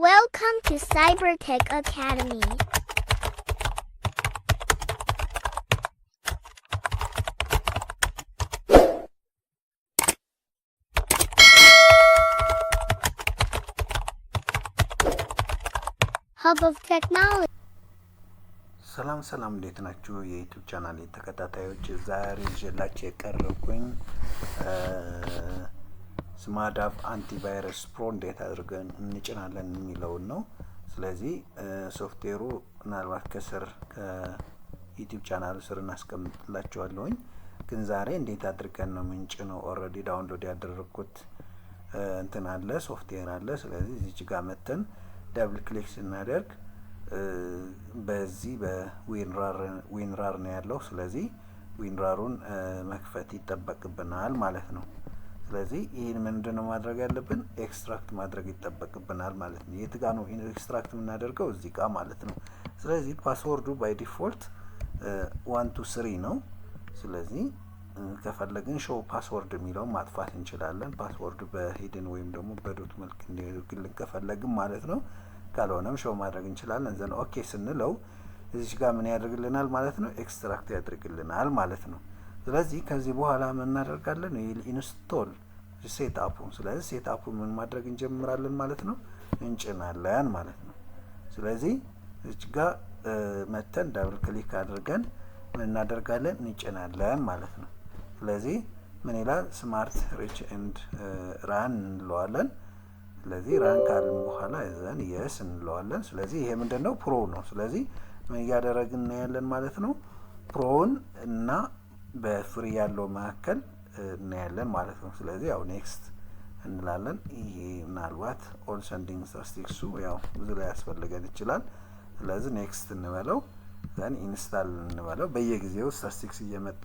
Welcome to Cybertech Academy. Hub of Technology. ሰላም እንዴት ናችሁ? የዩቲዩብ ቻናል ተከታታዮች ዛሬ ይዤላችሁ የቀረብኩኝ ስማዳብ አንቲቫይረስ ፕሮ እንዴት አድርገን እንጭናለን የሚለውን ነው። ስለዚህ ሶፍትዌሩ ምናልባት ከስር ከዩቲዩብ ቻናሉ ስር እናስቀምጥላችኋለሁኝ። ግን ዛሬ እንዴት አድርገን ነው ምንጭነው ኦልሬዲ ዳውንሎድ ያደረኩት እንትን አለ ሶፍትዌር አለ። ስለዚህ እዚህ ጋር መተን ዳብል ክሊክ ስናደርግ በዚህ በዊንራር ነው ያለው። ስለዚህ ዊንራሩን መክፈት ይጠበቅብናል ማለት ነው። ስለዚህ ይሄን ምንድነው ማድረግ ያለብን? ኤክስትራክት ማድረግ ይጠበቅብናል ማለት ነው። የት ጋር ነው ኤክስትራክት የምናደርገው? እዚህ ጋር ማለት ነው። ስለዚህ ፓስወርዱ ባይ ዲፎልት 1 2 3 ነው። ስለዚህ ከፈለግን ሾው ፓስወርድ የሚለው ማጥፋት እንችላለን። ፓስወርድ በሂድን ወይም ደግሞ በዶት መልክ እንዲልክ ከፈለግን ማለት ነው። ካልሆነም ሾው ማድረግ እንችላለን። ዘን ኦኬ ስንለው እዚህ ጋር ምን ያደርግልናል ማለት ነው? ኤክስትራክት ያደርግልናል ማለት ነው። ስለዚህ ከዚህ በኋላ ምን እናደርጋለን? ኢንስቶል ሴትአፑ። ስለዚህ ሴትአፑ ምን ማድረግ እንጀምራለን ማለት ነው? እንጭናለን ማለት ነው። ስለዚህ እዚህ ጋር መተን ዳብል ክሊክ አድርገን ምን እናደርጋለን? እንጭናለን ማለት ነው። ስለዚህ ምን ይላል? ስማርት ሪች ኤንድ ራን እንለዋለን። ስለዚህ ራን ካልን በኋላ እዛን የስ እንለዋለን። ስለዚህ ይሄ ምንድነው? ፕሮ ነው። ስለዚህ ምን እያደረግን ያለን ማለት ነው? ፕሮን እና በፍሪ ያለው መካከል እናያለን ማለት ነው። ስለዚህ ያው ኔክስት እንላለን። ይሄ ምናልባት ኦል ሰንዲንግ ስታቲስቲክሱ ያው ብዙ ላይ ያስፈልገን ይችላል። ስለዚህ ኔክስት እንበለው፣ ዘን ኢንስታል እንበለው። በየጊዜው ስታቲስቲክስ እየመጣ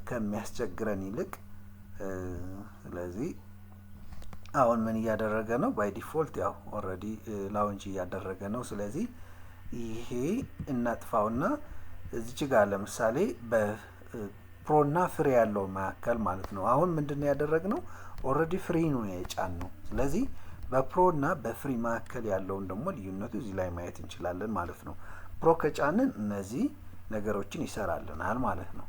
ከሚያስቸግረን ይልቅ ስለዚህ አሁን ምን እያደረገ ነው? ባይ ዲፎልት ያው ኦልሬዲ ላውንች እያደረገ ነው። ስለዚህ ይሄ እናጥፋውና እዚች ጋር ለምሳሌ በፕሮና ፍሪ ያለው መካከል ማለት ነው። አሁን ምንድነው ያደረግነው? ኦልሬዲ ፍሪ ነው የጫን ነው። ስለዚህ በፕሮና በፍሪ መካከል ያለውን ደግሞ ልዩነቱ እዚህ ላይ ማየት እንችላለን ማለት ነው። ፕሮ ከጫንን እነዚህ ነገሮችን ይሰራልናል ማለት ነው።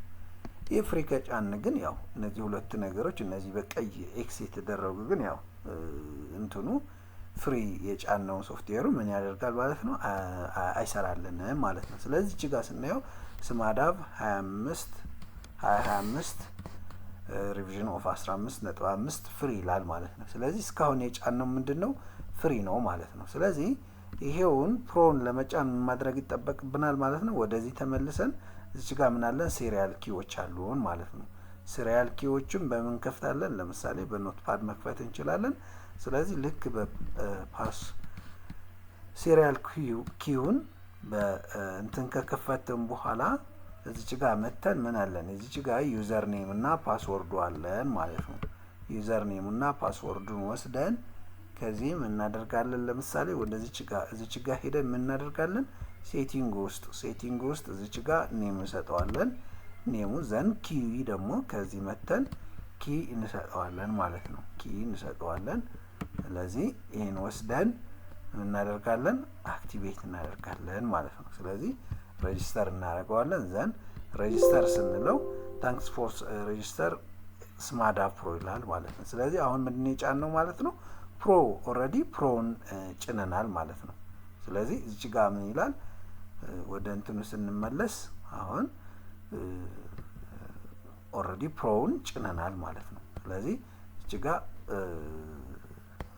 የፍሪ ከጫን ግን ያው እነዚህ ሁለት ነገሮች እነዚህ በቀይ ኤክስ የተደረጉ ግን ያው እንትኑ ፍሪ የጫነውን ሶፍትዌሩ ምን ያደርጋል ማለት ነው? አይሰራልንም ማለት ነው። ስለዚህ እዚህ ጋር ስናየው ስማዳብ 2025 ሪቪዥን ኦፍ 15.5 ፍሪ ይላል ማለት ነው። ስለዚህ እስካሁን የጫነው ምንድነው? ፍሪ ነው ማለት ነው። ስለዚህ ይሄውን ፕሮን ለመጫን ማድረግ ይጠበቅብናል ማለት ነው። ወደዚህ ተመልሰን እዚህ ጋር ምን አለን? ሲሪያል ኪዎች አሉን ማለት ነው። ሲሪያል ኪዎችን በምን ከፍታለን? ለምሳሌ በኖትፓድ መክፈት እንችላለን። ስለዚህ ልክ በፓስ ሲሪያል ኪውን በእንትን ከከፈትን በኋላ እዚች ጋር መተን ምን አለን? እዚች ጋር ዩዘር ኔም እና ፓስወርዱ አለን ማለት ነው። ዩዘር ኔም እና ፓስወርዱን ወስደን ከዚህ ምን እናደርጋለን? ለምሳሌ ወደዚች ጋር እዚች ጋር ሄደን ምን እናደርጋለን? ሴቲንግ ውስጥ እዚች ጋር ኔም እንሰጠዋለን። ኔሙ ዘን ኪ ደግሞ ከዚህ መተን ኪ እንሰጠዋለን ማለት ነው። ኪ እንሰጠዋለን። ስለዚህ ይሄን ወስደን እናደርጋለን? አክቲቬት እናደርጋለን ማለት ነው። ስለዚህ ሬጂስተር እናደርገዋለን። ዘን ሬጂስተር ስንለው ታንክስ ፎር ሬጂስተር ስማዳብ ፕሮ ይላል ማለት ነው። ስለዚህ አሁን ምንድን ነው የጫነው ማለት ነው? ፕሮ ኦልሬዲ ፕሮን ጭነናል ማለት ነው። ስለዚህ እዚህ ጋር ምን ይላል? ወደ እንትኑ ስንመለስ አሁን ኦልሬዲ ፕሮውን ጭነናል ማለት ነው። ስለዚህ እዚህ ጋር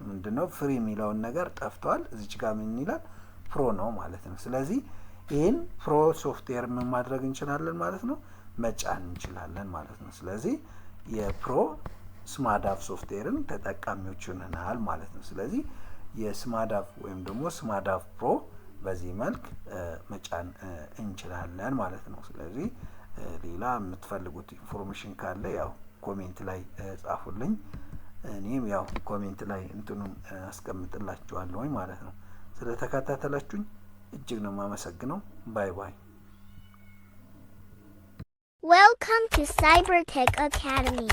ምንድነው ፍሪ የሚለውን ነገር ጠፍቷል። እዚህ ጋር ምን ይላል? ፕሮ ነው ማለት ነው። ስለዚህ ይሄን ፕሮ ሶፍትዌር ምን ማድረግ እንችላለን ማለት ነው? መጫን እንችላለን ማለት ነው። ስለዚህ የፕሮ ስማዳብ ሶፍትዌርን ተጠቃሚዎች ሆነናል ማለት ነው። ስለዚህ የስማዳብ ወይም ደግሞ ስማዳብ ፕሮ በዚህ መልክ መጫን እንችላለን ማለት ነው። ስለዚህ ሌላ የምትፈልጉት ኢንፎርሜሽን ካለ ያው ኮሜንት ላይ ጻፉልኝ። እኔም ያው ኮሜንት ላይ እንትኑን አስቀምጥላችኋለሁ ማለት ነው። ስለተከታተላችሁኝ እጅግ ነው የማመሰግነው። ባይ ባይ። Welcome to Cybertech Academy.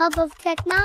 hub of technology.